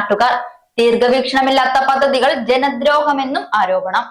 നാട്ടുകാർ. ദീർഘവീക്ഷണമില്ലാത്ത പദ്ധതികൾ ജനദ്രോഹമെന്നും ആരോപണം.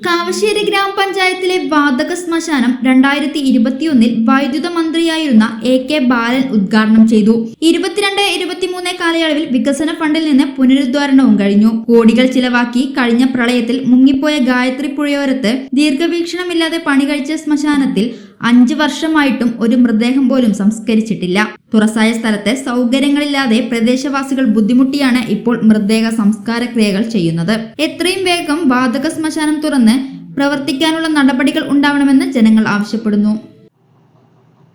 കാവശ്ശേരി ഗ്രാമപഞ്ചായത്തിലെ വാതക ശ്മശാനം 2021 വൈദ്യുത മന്ത്രിയായിരുന്ന AK ബാലൻ ഉദ്ഘാടനം ചെയ്തു. 22-23 കാലയളവിൽ വികസന ഫണ്ടിൽ നിന്ന് പുനരുദ്ധാരണവും കഴിഞ്ഞു. കോടികൾ ചിലവാക്കി കഴിഞ്ഞ പ്രളയത്തിൽ മുങ്ങിപ്പോയ ഗായത്രി പുഴയോരത്ത് ദീർഘവീക്ഷണമില്ലാതെ പണി കഴിച്ച ശ്മശാനത്തിൽ 5 വർഷമായിട്ടും ഒരു മൃതദേഹം പോലും സംസ്കരിച്ചിട്ടില്ല. തുറസായ സ്ഥലത്ത് സൗകര്യങ്ങളില്ലാതെ പ്രദേശവാസികൾ ബുദ്ധിമുട്ടിയാണ് ഇപ്പോൾ മൃതദേഹ സംസ്കാര ക്രിയകൾ ചെയ്യുന്നത്. എത്രയും വേഗം വാതക ശ്മശാനം തുറന്ന് പ്രവർത്തിക്കാനുള്ള നടപടികൾ ഉണ്ടാവണമെന്ന് ജനങ്ങൾ ആവശ്യപ്പെടുന്നു.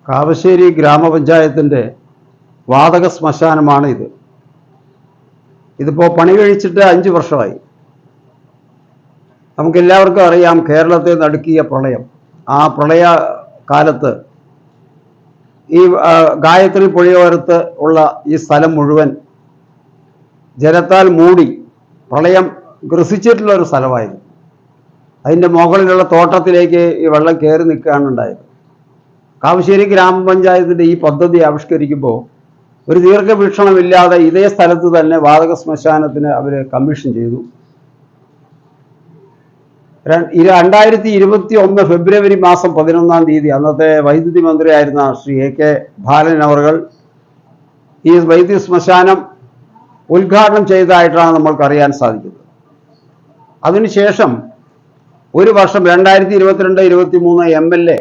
കാവശ്ശേരി ഗ്രാമപഞ്ചായത്തിന്റെ വാതക ശ്മശാനമാണ് ഇത്. ഇതിപ്പോ പണി കഴിച്ചിട്ട് 5 വർഷമായി. നമുക്കെല്ലാവർക്കും അറിയാം, കേരളത്തെ നടുക്കിയ പ്രളയം. ആ പ്രളയ കാലത്ത് ഈ ഗായത്രി പുഴയോരത്ത് ഉള്ള ഈ സ്ഥലം മുഴുവൻ ജലത്താൽ മൂടി പ്രളയം ഗ്രസിച്ചിട്ടുള്ള ഒരു സ്ഥലമായിരുന്നു. അതിൻ്റെ മുകളിലുള്ള തോട്ടത്തിലേക്ക് ഈ വെള്ളം കയറി നിൽക്കുകയാണ് ഉണ്ടായത്. കാവശ്ശേരി ഗ്രാമപഞ്ചായത്തിൻ്റെ ഈ പദ്ധതി ആവിഷ്കരിക്കുമ്പോൾ ഒരു ദീർഘവീക്ഷണമില്ലാതെ ഇതേ സ്ഥലത്ത് തന്നെ വാതക ശ്മശാനത്തിന് അവർ കമ്മീഷൻ ചെയ്തു. 2021 ഫെബ്രുവരി മാസം 11-ാം തീയതി അന്നത്തെ വൈദ്യുതി മന്ത്രിയായിരുന്ന ശ്രീ AK ബാലൻ അവർ ഈ വൈദ്യുതി ശ്മശാനം ഉദ്ഘാടനം ചെയ്തതായിട്ടാണ് നമ്മൾക്കറിയാൻ സാധിക്കുന്നത്. അതിനുശേഷം ഒരു വർഷം 2022-23 MLA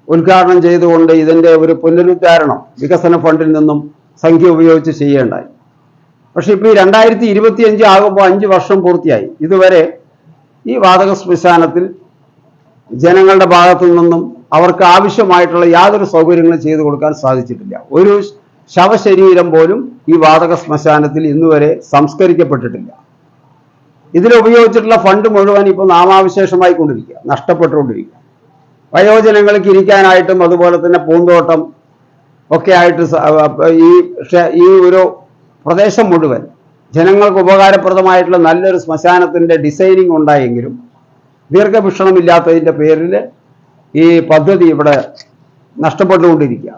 ഉദ്ഘാടനം ചെയ്തുകൊണ്ട് ഇതിൻ്റെ ഒരു പുനരുദ്ധാരണം വികസന ഫണ്ടിൽ നിന്നും സംഖ്യ ഉപയോഗിച്ച് ചെയ്യേണ്ടായി. പക്ഷെ ഇപ്പോൾ ഈ 2025 ആകുമ്പോൾ 5 വർഷം പൂർത്തിയായി. ഇതുവരെ ഈ വാതക ശ്മശാനത്തിൽ ജനങ്ങളുടെ ഭാഗത്തു നിന്നും അവർക്ക് ആവശ്യമായിട്ടുള്ള യാതൊരു സൗകര്യങ്ങളും ചെയ്തു കൊടുക്കാൻ സാധിച്ചിട്ടില്ല. ഒരു ശവശരീരം പോലും ഈ വാതക ശ്മശാനത്തിൽ ഇന്നുവരെ സംസ്കരിക്കപ്പെട്ടിട്ടില്ല. ഇതിലുപയോഗിച്ചിട്ടുള്ള ഫണ്ട് മുഴുവൻ ഇപ്പോൾ നാമാവിശേഷമായി കൊണ്ടിരിക്കുക, നഷ്ടപ്പെട്ടുകൊണ്ടിരിക്കുക. വയോജനങ്ങൾക്ക് ഇരിക്കാനായിട്ടും അതുപോലെ തന്നെ പൂന്തോട്ടം ഒക്കെ ആയിട്ട് ഈ ഒരു പ്രദേശം മുഴുവൻ ജനങ്ങൾക്ക് ഉപകാരപ്രദമായിട്ടുള്ള നല്ലൊരു ശ്മശാനത്തിൻ്റെ ഡിസൈനിങ് ഉണ്ടായെങ്കിലും ദീർഘവീക്ഷണമില്ലാത്തതിൻ്റെ പേരിൽ ഈ പദ്ധതി ഇവിടെ നഷ്ടപ്പെട്ടുകൊണ്ടിരിക്കുക.